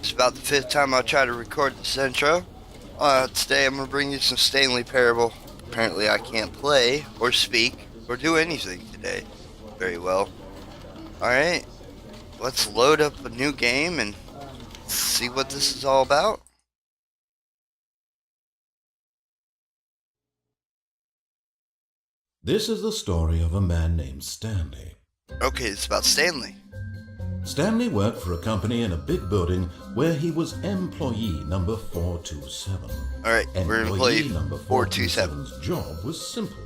It's about the fifth time I'll try to record this intro. Today I'm going to bring you some Stanley Parable. Apparently I can't play, or speak, or do anything today very well. Alright, let's load up a new game and see what this is all about. This is the story of a man named Stanley. Okay, it's about Stanley. Stanley worked for a company in a big building where he was employee number 427. Alright, we're employee number 427. 427's job was simple.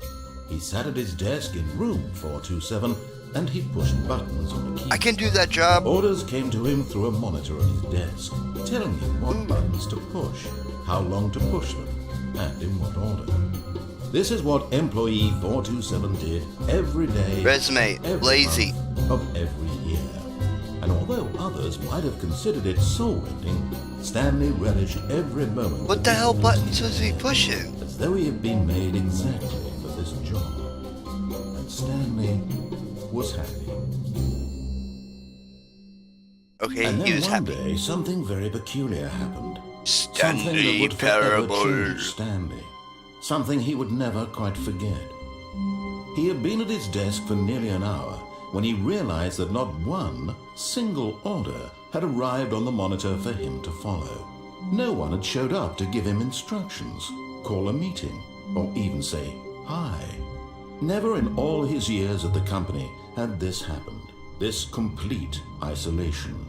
He sat at his desk in room 427 and he pushed buttons on the key. I can do that job. Orders came to him through a monitor on his desk, telling him what buttons to push, how long to push them, and in what order. This is what employee 427 did every day, Resume, every lazy. month of every year. And although others might have considered it soul-rending, Stanley relished every moment. What the hell buttons was he pushing? As though he had been made exactly for this job. And Stanley was happy. Okay, And then he was one happy. day, something very peculiar happened. Something that Stanley would forever Parable. change Stanley. Something he would never quite forget. He had been at his desk for nearly an hour when he realized that not one single order had arrived on the monitor for him to follow. No one had showed up to give him instructions, call a meeting, or even say hi. Never in all his years at the company had this happened, this complete isolation.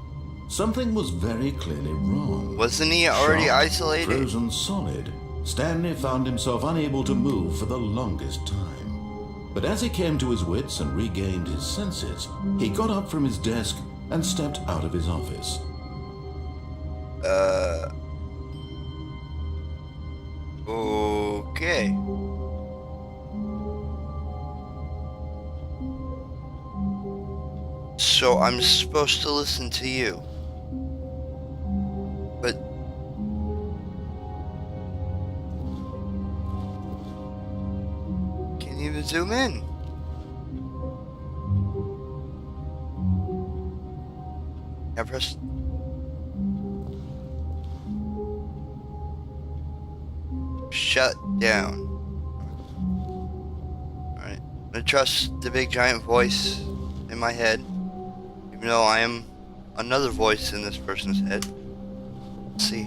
Something was very clearly wrong. Wasn't he already Sharp, isolated? Frozen solid, Stanley found himself unable to move for the longest time. But as he came to his wits and regained his senses, he got up from his desk and stepped out of his office. Okay. So I'm supposed to listen to you. But can you even zoom in? I press. Shut down. Alright. I'm gonna trust the big giant voice in my head. Even though I am another voice in this person's head. Let's see.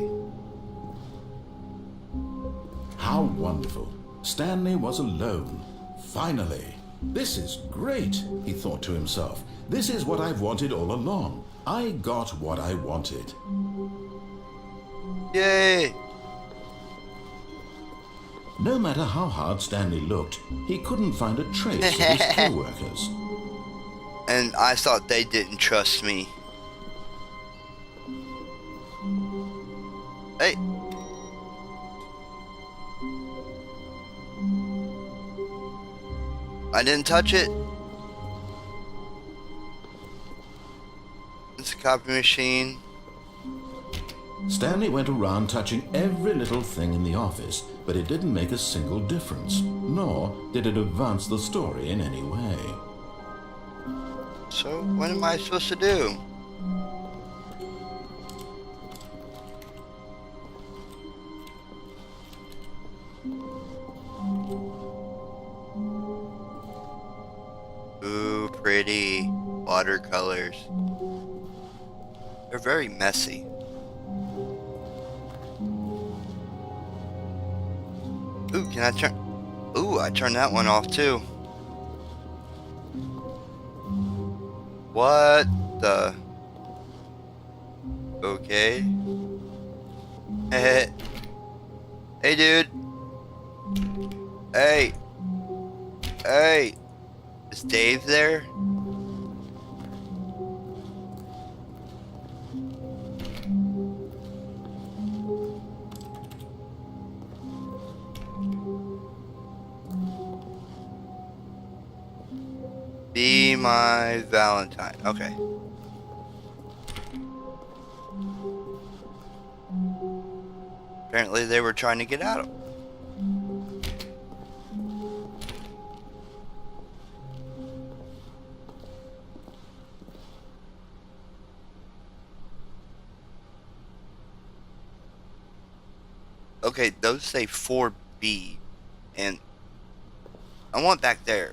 How wonderful. Stanley was alone. Finally. This is great, he thought to himself. This is what I've wanted all along. I got what I wanted. Yay! No matter how hard Stanley looked, he couldn't find a trace of his co-workers. And I thought they didn't trust me. Hey. I didn't touch it. It's a copy machine. Stanley went around touching every little thing in the office, but it didn't make a single difference, nor did it advance the story in any way. So, what am I supposed to do? Ooh, pretty watercolors. They're very messy. Ooh, can I turn? Ooh, I turned that one off too. What the? Okay. Hey, hey, dude. Hey. Hey. Is Dave there? Be my Valentine. Okay. Apparently they were trying to get out. Okay, those say 4B, and I want back there.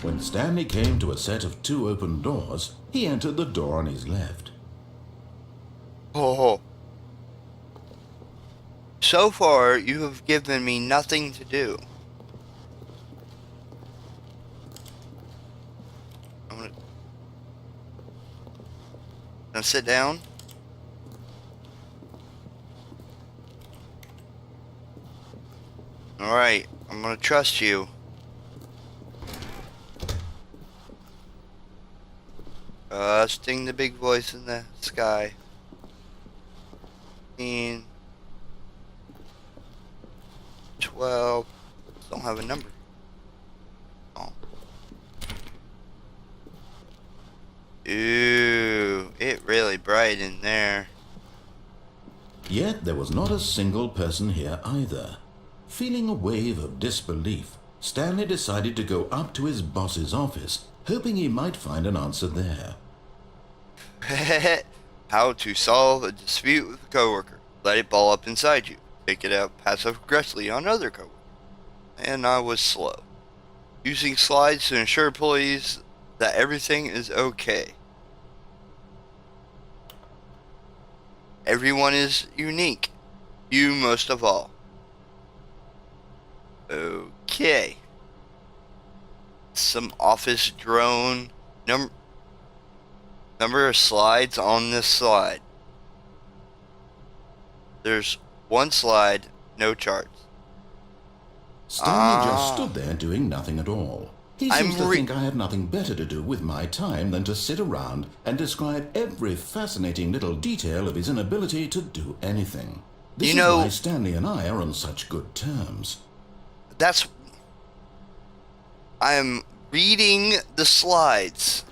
When Stanley came to a set of 2 open doors, he entered the door on his left. Oh. So far, you have given me nothing to do. I'm gonna sit down. Alright, I'm gonna trust you. Trusting the big voice in the sky. 12. Don't have a number. Oh. Ooh, it really bright in there. Yet there was not a single person here either. Feeling a wave of disbelief, Stanley decided to go up to his boss's office, hoping he might find an answer there. How to solve a dispute with a coworker. Let it ball up inside you. Take it out passive-aggressively on other coworkers. And I was slow. Using slides to ensure employees that everything is okay. Everyone is unique. You most of all. Okay. Some office drone. Number of slides on this slide. There's one slide, no charts. Stanley just stood there doing nothing at all. He seems to think I have nothing better to do with my time than to sit around and describe every fascinating little detail of his inability to do anything. This is why Stanley and I are on such good terms. I'm reading the slides.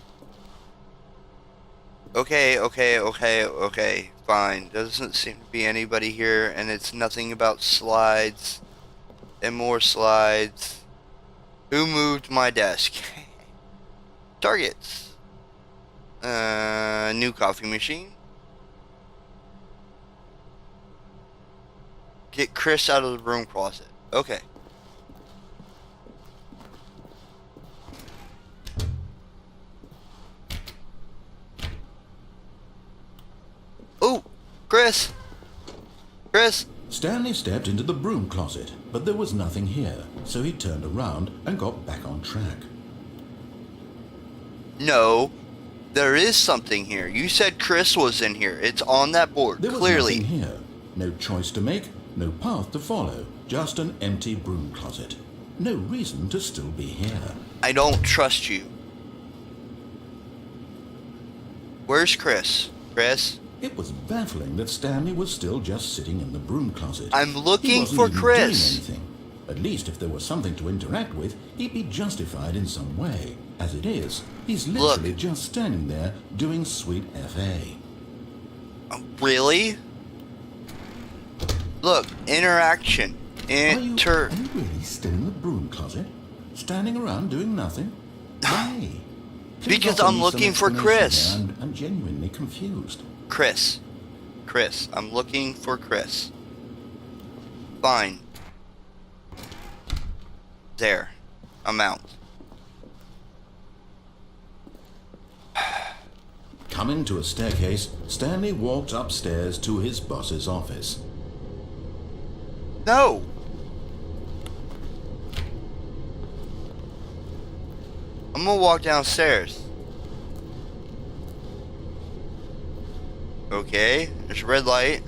Okay, fine. Doesn't seem to be anybody here, and it's nothing about slides and more slides. Who moved my desk? Targets. New coffee machine. Get Chris out of the broom closet. Okay. Oh, Chris. Stanley stepped into the broom closet, but there was nothing here, so he turned around and got back on track. No, there is something here. You said Chris was in here. It's on that board, there clearly. There was nothing here. No choice to make, no path to follow, just an empty broom closet. No reason to still be here. I don't trust you. Where's Chris? Chris? It was baffling that Stanley was still just sitting in the broom closet. I'm looking for Chris. Doing anything. At least if there was something to interact with, he'd be justified in some way. As it is, he's literally just standing there doing sweet FA. Really? Look, interaction. Are you really still in the broom closet? Standing around doing nothing? Why? Because I'm looking for Chris. I'm genuinely confused. Chris, I'm looking for Chris. Fine. There. I'm out. Coming to a staircase, Stanley walked upstairs to his boss's office. No! I'm gonna walk downstairs. Okay, there's a red light.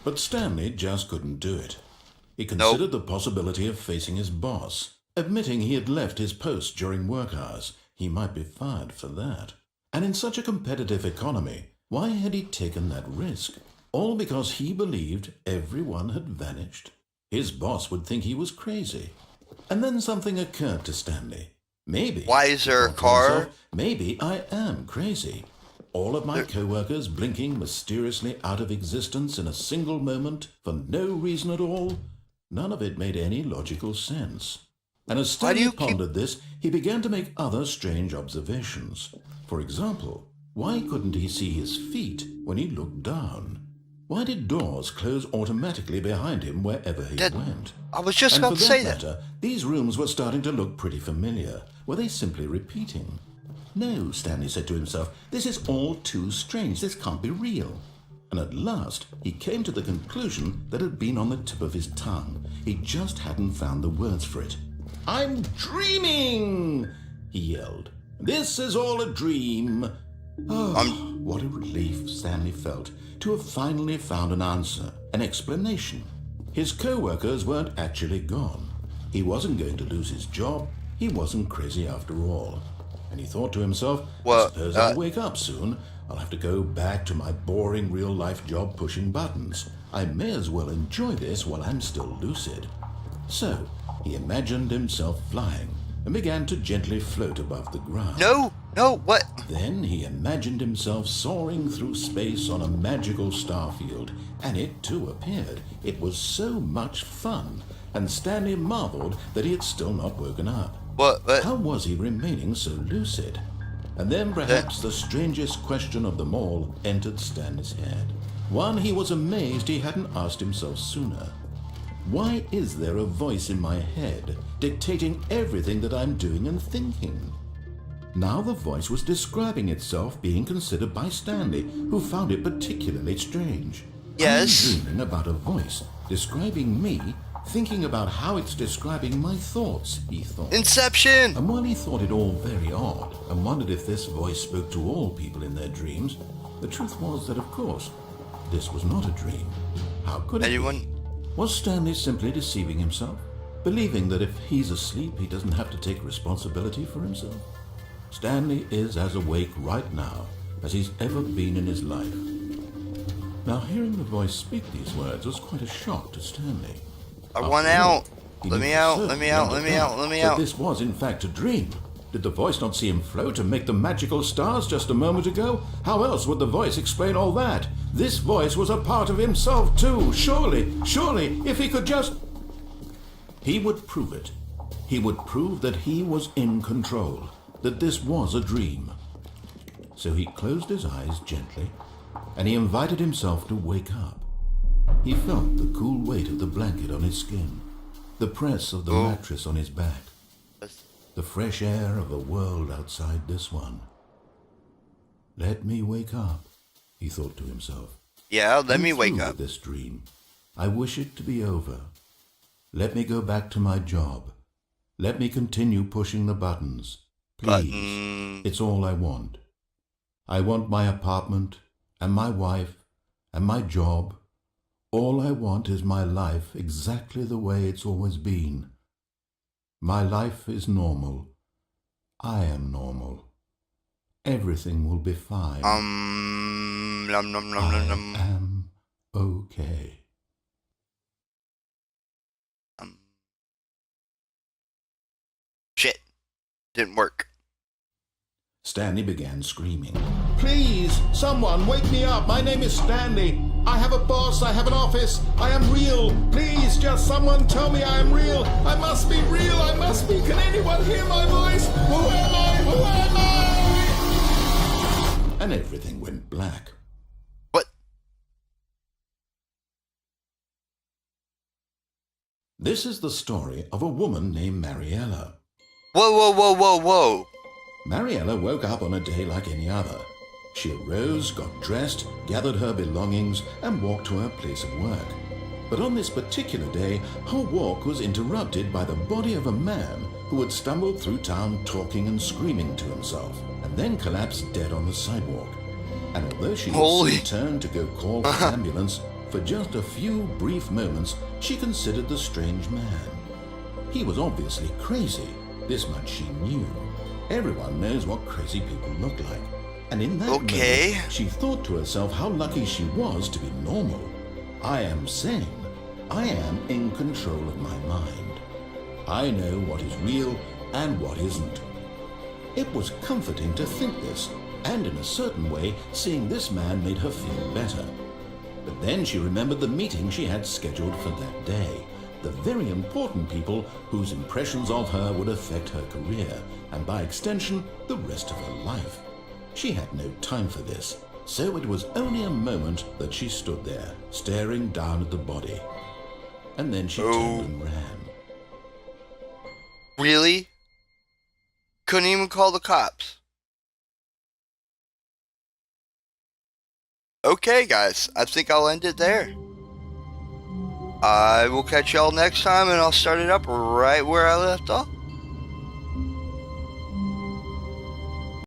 But Stanley just couldn't do it. He considered the possibility of facing his boss, admitting he had left his post during work hours. He might be fired for that. And in such a competitive economy, why had he taken that risk? All because he believed everyone had vanished. His boss would think he was crazy. And then something occurred to Stanley. Maybe. Why is there a car? Maybe I am crazy. All of my co-workers blinking mysteriously out of existence in a single moment for no reason at all. None of it made any logical sense. And as Why do Stanley you keep... pondered this, he began to make other strange observations. For example, why couldn't he see his feet when he looked down? Why did doors close automatically behind him wherever he went? I was just And about for to say that that. matter, these rooms were starting to look pretty familiar. Were they simply repeating? No, Stanley said to himself, this is all too strange. This can't be real. And at last, he came to the conclusion that had been on the tip of his tongue. He just hadn't found the words for it. "I'm dreaming!" he yelled. "This is all a dream." Oh, what a relief Stanley felt to have finally found an answer, an explanation. His co-workers weren't actually gone. He wasn't going to lose his job. He wasn't crazy after all. And he thought to himself, I suppose I'll wake up soon. I'll have to go back to my boring real-life job pushing buttons. I may as well enjoy this while I'm still lucid. So he imagined himself flying and began to gently float above the ground. No, what? Then he imagined himself soaring through space on a magical starfield, and it too appeared. It was so much fun, and Stanley marveled that he had still not woken up. What? How was he remaining so lucid? And then perhaps the strangest question of them all entered Stanley's head. One he was amazed he hadn't asked himself sooner. Why is there a voice in my head dictating everything that I'm doing and thinking? Now the voice was describing itself being considered by Stanley, who found it particularly strange. Yes. I'm dreaming about a voice describing me, thinking about how it's describing my thoughts, he thought. Inception! And while he thought it all very odd and wondered if this voice spoke to all people in their dreams, the truth was that, of course, this was not a dream. How could it be? Was Stanley simply deceiving himself, believing that if he's asleep he doesn't have to take responsibility for himself? Stanley is as awake right now as he's ever been in his life. Now, hearing the voice speak these words was quite a shock to Stanley. I want out. Let me out. That this was in fact a dream. Did the voice not see him float and make the magical stars just a moment ago? How else would the voice explain all that? This voice was a part of himself too. Surely, if he could just... He would prove it. He would prove that he was in control, that this was a dream. So he closed his eyes gently, and he invited himself to wake up. He felt the cool weight of the blanket on his skin, the press of the mattress on his back, the fresh air of a world outside this one. Let me wake up, he thought to himself. Yeah, let me wake up. This dream. I wish it to be over. Let me go back to my job. Let me continue pushing the buttons. Please, it's all I want. I want my apartment and my wife and my job. All I want is my life exactly the way it's always been. My life is normal. I am normal. Everything will be fine. I am okay. Shit. Didn't work. Stanley began screaming. Please, someone, wake me up. My name is Stanley. I have a boss. I have an office. I am real. Please, just someone tell me I am real. I must be real. I must be. Can anyone hear my voice? Who am I? Who am I? And everything went black. What? This is the story of a woman named Mariella. Whoa. Mariella woke up on a day like any other. She arose, got dressed, gathered her belongings, and walked to her place of work. But on this particular day, her walk was interrupted by the body of a man who had stumbled through town talking and screaming to himself, and then collapsed dead on the sidewalk. And although she had turned to go call for an ambulance, for just a few brief moments, she considered the strange man. He was obviously crazy. This much she knew. Everyone knows what crazy people look like. And in that moment, she thought to herself how lucky she was to be normal. I am sane. I am in control of my mind. I know what is real and what isn't. It was comforting to think this, and in a certain way, seeing this man made her feel better. But then she remembered the meeting she had scheduled for that day. the very important people whose impressions of her would affect her career, and by extension, the rest of her life. She had no time for this, so it was only a moment that she stood there, staring down at the body. And then she turned and ran. Really? Couldn't even call the cops. Okay, guys, I think I'll end it there. I will catch y'all next time, and I'll start it up right where I left off.